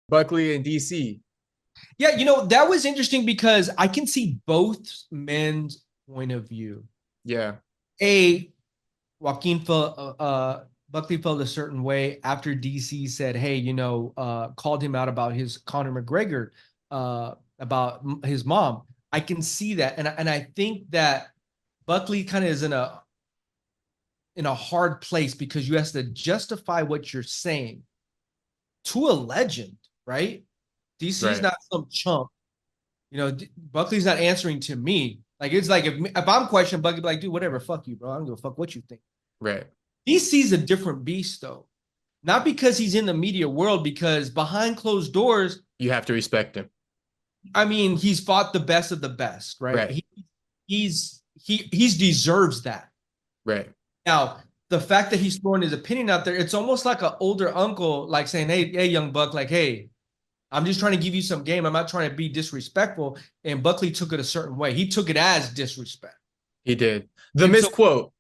Buckley and DC. Yeah, that was interesting because I can see both men's point of view. Yeah. A Joaquin felt Buckley felt a certain way after DC said, "Hey, called him out about his Conor McGregor, about his mom." I can see that, and I think that Buckley kind of is in a hard place because you have to justify what you're saying to a legend, right? DC's Right. not some chump. Buckley's not answering to me. Like it's like if I'm questioning Buckley, be like, dude, whatever, fuck you, bro. I don't give a fuck what you think. Right. DC's a different beast, though. Not because he's in the media world, because behind closed doors, You have to respect him. I mean, he's fought the best of the best, right? Right. He's deserves that. Right. Now, the fact that he's throwing his opinion out there, it's almost like an older uncle, like saying, hey, young Buck, like, hey, I'm just trying to give you some game. I'm not trying to be disrespectful. And Buckley took it a certain way. He took it as disrespect. He did. The And so, misquote.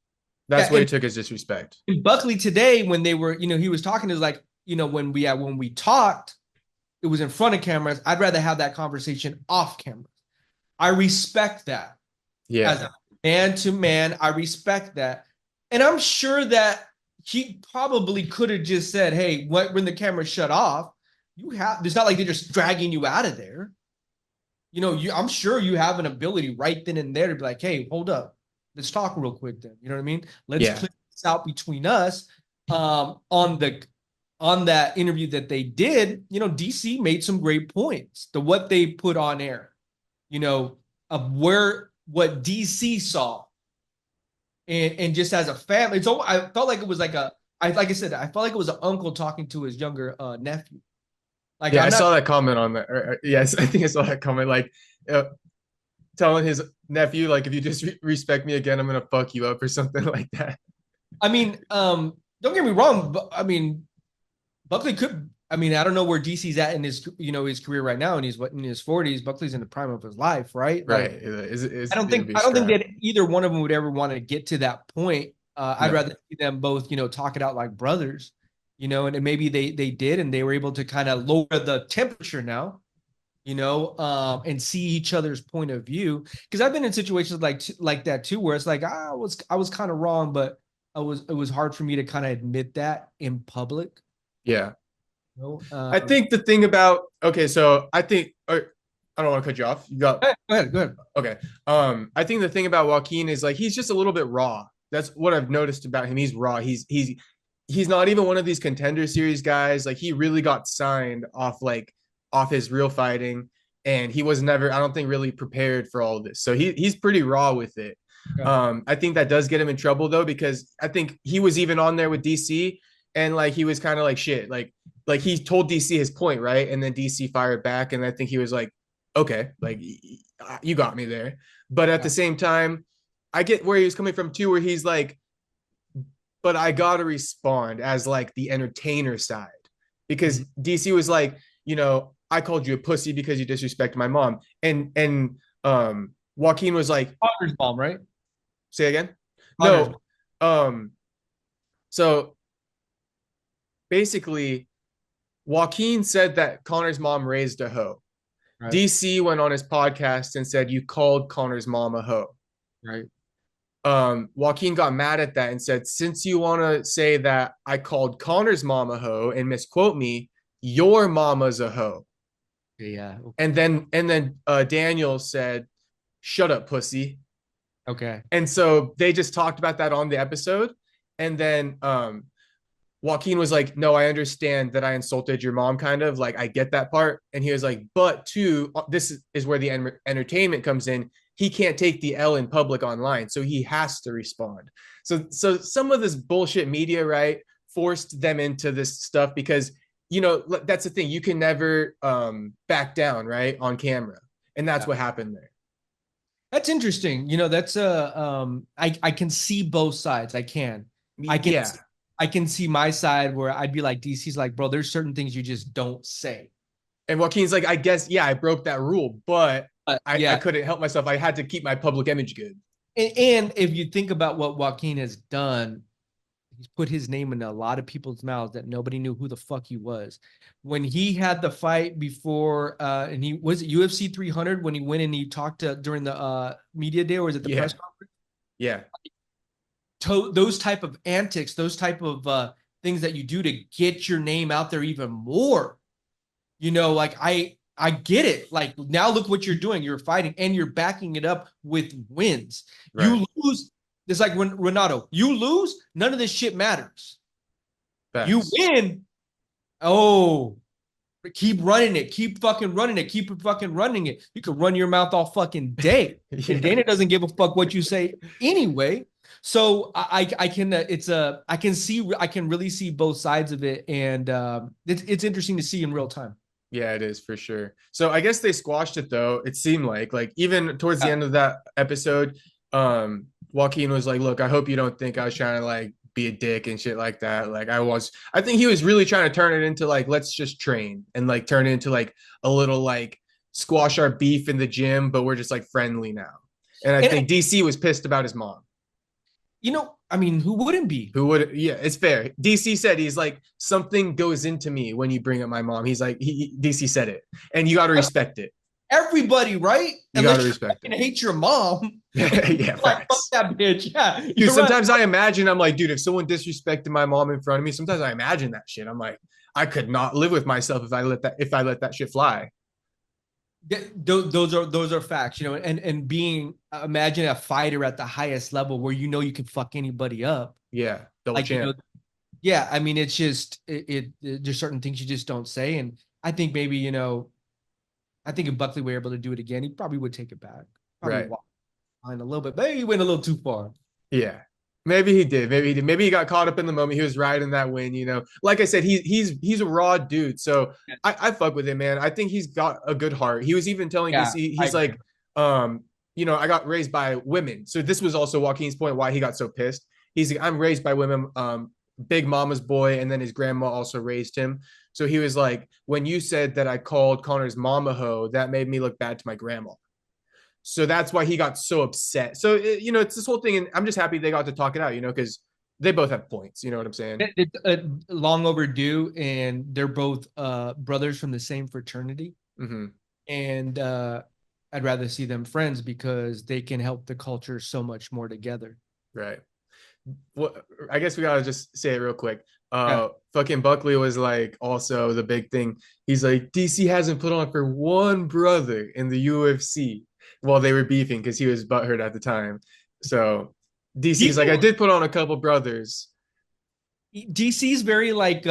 That's yeah, what he took as disrespect. and Buckley today, when they were, he was talking, is like, when we talked, it was in front of cameras. I'd rather have that conversation off camera. I respect that. As Yeah. a man to man, I respect that. And I'm sure that he probably could have just said, hey, when the camera shut off, it's not like they're just dragging you out of there. I'm sure you have an ability right then and there to be like, hey, hold up. Let's talk real quick then. You know what I mean? Let's Yeah. clear this out between us. On that interview that they did, DC made some great points. What they put on air, of what DC saw, and just as a family, I felt like it was like like I said, I felt like it was an uncle talking to his younger nephew. Like Yeah, I I'm not. saw that comment on that. Yes, I think I saw that comment. Like, uh, telling his nephew, like, if you just respect me again, I'm gonna fuck you up or something like that. I mean, don't get me wrong, but I mean, Buckley could. I mean, I don't know where DC's at in his career right now, and he's in his 40s. Buckley's in the prime of his life, right? Right. Like, Is I don't it'll think be a I don't think strap. that either one of them would ever want to get to that point. I'd No. rather see them both, talk it out like brothers, and maybe they did, and they were able to kind of lower the temperature now, and see each other's point of view. Because I've been in situations like that too, where it's like I was kind of wrong, but it was hard for me to kind of admit that in public. Yeah. You know? I think the thing about okay, so I think I don't want to cut you off. You got Go ahead, go ahead. okay. I think the thing about Joaquin is like he's just a little bit raw. That's what I've noticed about him. He's raw. He's not even one of these contender series guys. Like he really got signed off his real fighting, and he was never, I don't think, really prepared for all of this. So he's pretty raw with it. Yeah. I think that does get him in trouble though, because I think he was even on there with DC, and like he was kind of like shit. Like he told DC his point, right? And then DC fired back, and I think he was like, okay, like you got me there. But at the Yeah. same time, I get where he was coming from too, where he's like, but I gotta respond as like the entertainer side. Because Mhm. DC was like, I called you a pussy because you disrespect my mom. And Joaquin was like, Connor's mom, right? say again? Connor's No. Um, so basically Joaquin said that Connor's mom raised a hoe. right, DC went on his podcast and said you called Connor's mom a hoe. right. Joaquin got mad at that and said, since you want to say that I called Connor's mom a hoe and misquote me, your mama's a hoe. Yeah. And then Daniel said, shut up, pussy. Okay. And so they just talked about that on the episode. And then Joaquin was like, no, I understand that I insulted your mom, kind of like, I get that part. And he was like, but too, this is where the entertainment comes in. He can't take the L in public online, so he has to respond. So some of this bullshit media, right, forced them into this stuff because, that's the thing. You can never back down, right, on camera. And that's Yeah. what happened there. That's interesting. That's I can see both sides. I can Yeah. I can see my side where I'd be like DC's like, bro, there's certain things you just don't say. And Joaquin's like, I guess, yeah, I broke that rule, but I Yeah. couldn't help myself. I had to keep my public image good. And if you think about what Joaquin has done, he's put his name in a lot of people's mouths that nobody knew who the fuck he was. When he had the fight before, and he was it UFC 300 when he went and he talked to during the media day, or was it the Yeah. press conference? Yeah. Those type of antics, those type of things that you do to get your name out there even more. You know, like I get it. Like now look what you're doing. You're fighting and you're backing it up with wins. Right. You lose. It's like when Renato, you lose, none of this shit matters. You Facts. win. Oh, keep running it. Keep fucking running it. Keep fucking running it. You can run your mouth all fucking day. Yeah. And Dana doesn't give a fuck what you say anyway. So I can I can really see both sides of it, and it's interesting to see in real time. Yeah, it is for sure. So I guess they squashed it though. It seemed like even towards the end of that episode, Joaquin was like, "Look, I hope you don't think I was trying to like be a dick and shit like that. Like I was. I think he was really trying to turn it into like let's just train and like turn it into like a little like squash our beef in the gym, but we're just like friendly now." And I And think DC was pissed about his mom. you know, I mean, who wouldn't be? Who would? Yeah, it's fair. DC said he's like something goes into me when you bring up my mom. He's like DC said it, and you got to respect it. Everybody, right? You got Unless to you respect fucking it. hate your mom. Yeah, Like, fuck facts. that bitch. Yeah. Dude, You're right. sometimes I imagine I'm like, dude, if someone disrespected my mom in front of me, sometimes I imagine that shit. I'm like, I could not live with myself if I let that shit fly. Those are facts, you know, and being imagine a fighter at the highest level where you know you can fuck anybody up. Yeah, double Like, you champ. know, yeah, I mean, it's just there's certain things you just don't say. And I think maybe, you know, I think if Buckley were able to do it again, he probably would take it back. Probably Right. walk behind a little bit. Maybe he went a little too far. Yeah. Maybe he did. Maybe he did. Maybe he got caught up in the moment. He was riding that win, you know. Like I said, he's a raw dude. So I fuck with him, man. I think he's got a good heart. He was even telling Yeah, DC, I he's agree. like, you know, I got raised by women. So this was also Joaquin's point why he got so pissed. He's like, I'm raised by women, big mama's boy, and then his grandma also raised him. So he was like, when you said that I called Connor's mama hoe, that made me look bad to my grandma. So that's why he got so upset. So you know, it's this whole thing, and I'm just happy they got to talk it out. You know, because they both have points. You know what I'm saying? It's long overdue, and they're both brothers from the same fraternity. Mm-hmm. And I'd rather see them friends because they can help the culture so much more together. Right. Well, I guess we gotta just say it real quick. Yeah. Fucking Buckley was like also the big thing. He's like DC hasn't put on for one brother in the UFC while they were beefing because he was butthurt at the time. So DC's DC, like, I did put on a couple brothers. DC's very like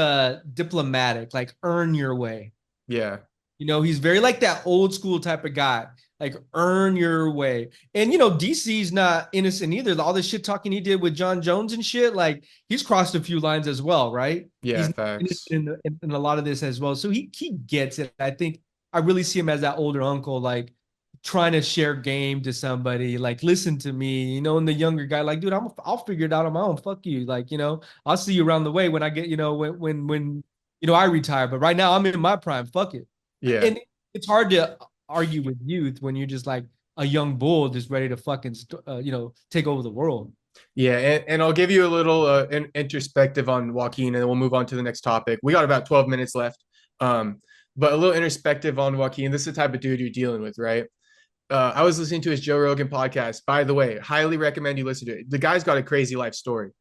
diplomatic, like earn your way. Yeah, You know, he's very like that old school type of guy, like earn your way. And you know, DC's not innocent either. All the shit talking he did with John Jones and shit, like he's crossed a few lines as well, right? yeah, He's innocent facts. in a lot of this as well. So he gets it. I think I really see him as that older uncle, like trying to share game to somebody, like listen to me, you know, and the younger guy, like, dude, I'll figure it out on my own. Fuck you. Like, you know, I'll see you around the way when I get, you know, when you know, I retire. But right now I'm in my prime. Fuck it. Yeah. And it's hard to argue with youth when you're just like a young bull just ready to fucking you know, take over the world. Yeah, and I'll give you a little introspective on Joaquin, and then we'll move on to the next topic. We got about 12 minutes left, but a little introspective on Joaquin. This is the type of dude you're dealing with, right? I was listening to his Joe Rogan podcast. By the way, highly recommend you listen to it. The guy's got a crazy life story.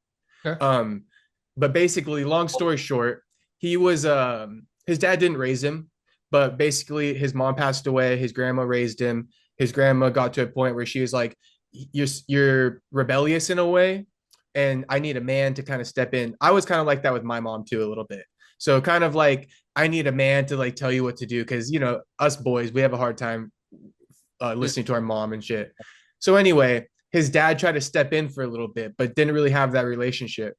Okay. Um, but basically, long story short, he was his dad didn't raise him, but basically his mom passed away. His grandma raised him. His grandma got to a point where she was like, you're rebellious in a way, and I need a man to kind of step in. I was kind of like that with my mom too, a little bit. So kind of like I need a man to like tell you what to do because you know us boys we have a hard time listening to our mom and shit. So anyway, his dad tried to step in for a little bit, but didn't really have that relationship.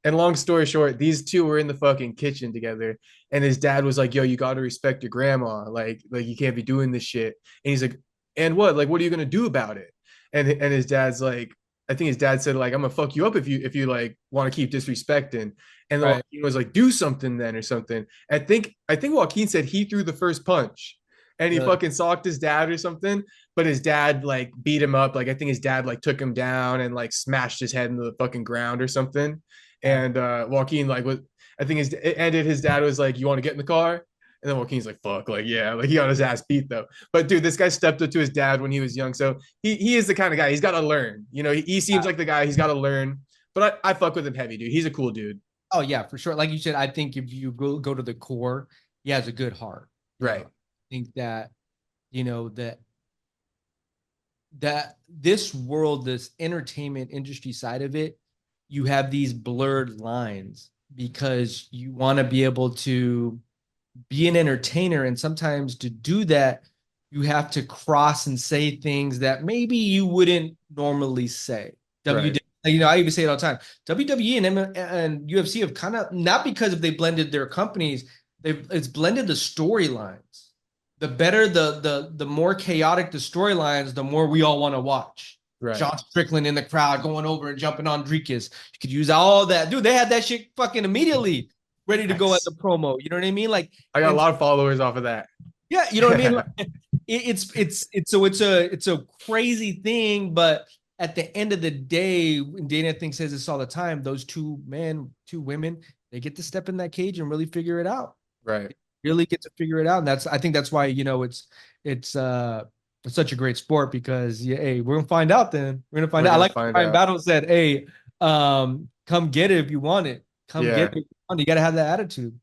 And long story short, these two were in the fucking kitchen together, and his dad was like, "Yo, you got to respect your grandma. Like you can't be doing this shit." And he's like, "And what? Like, what are you gonna do about it?" And his dad's like, I think his dad said like, "I'm gonna fuck you up if you like want to keep disrespecting." And then Right. Joaquin was like, "Do something then or something." I think Joaquin said he threw the first punch, and he Really. fucking socked his dad or something. But his dad like beat him up. Like I think his dad like took him down and like smashed his head into the fucking ground or something. Yeah. And Joaquin like was, I think it ended. His dad was like, "You want to get in the car?" And then Joaquin's like, "Fuck, like yeah." Like he got his ass beat though. But dude, this guy stepped up to his dad when he was young, so he is the kind of guy. He's got to learn. You know, he seems like the guy. He's got to learn. But I fuck with him heavy, dude. He's a cool dude. Oh yeah, for sure. Like you said, I think if you go to the core, he has a good heart. Right. I think that that this world, this entertainment industry side of it, you have these blurred lines because you want to be able to be an entertainer, and sometimes to do that, you have to cross and say things that maybe you wouldn't normally say. Right. I even say it all the time. WWE and UFC have kind of, not because if they blended their companies, it's blended the storylines. The better the more chaotic the storylines, the more we all want to watch. Right. John Strickland in the crowd going over and jumping on Dricus. You could use all that. Dude, they had that shit fucking immediately ready to go as a promo. You know what I mean? Like, I got a and lot of followers off of that. yeah, you know what I mean? Like, it's a crazy thing, but at the end of the day, and Dana, I think, says this all the time, those two women, they get to step in that cage and really figure it out. Right. Really get to figure it out. And I think that's why, it's such a great sport, because yeah, hey, we're gonna find out then. We're gonna find We're out. I gonna like find Ryan out. Battle said, hey, come get it if you want it. Come get Yeah. it if you want it. You gotta have that attitude.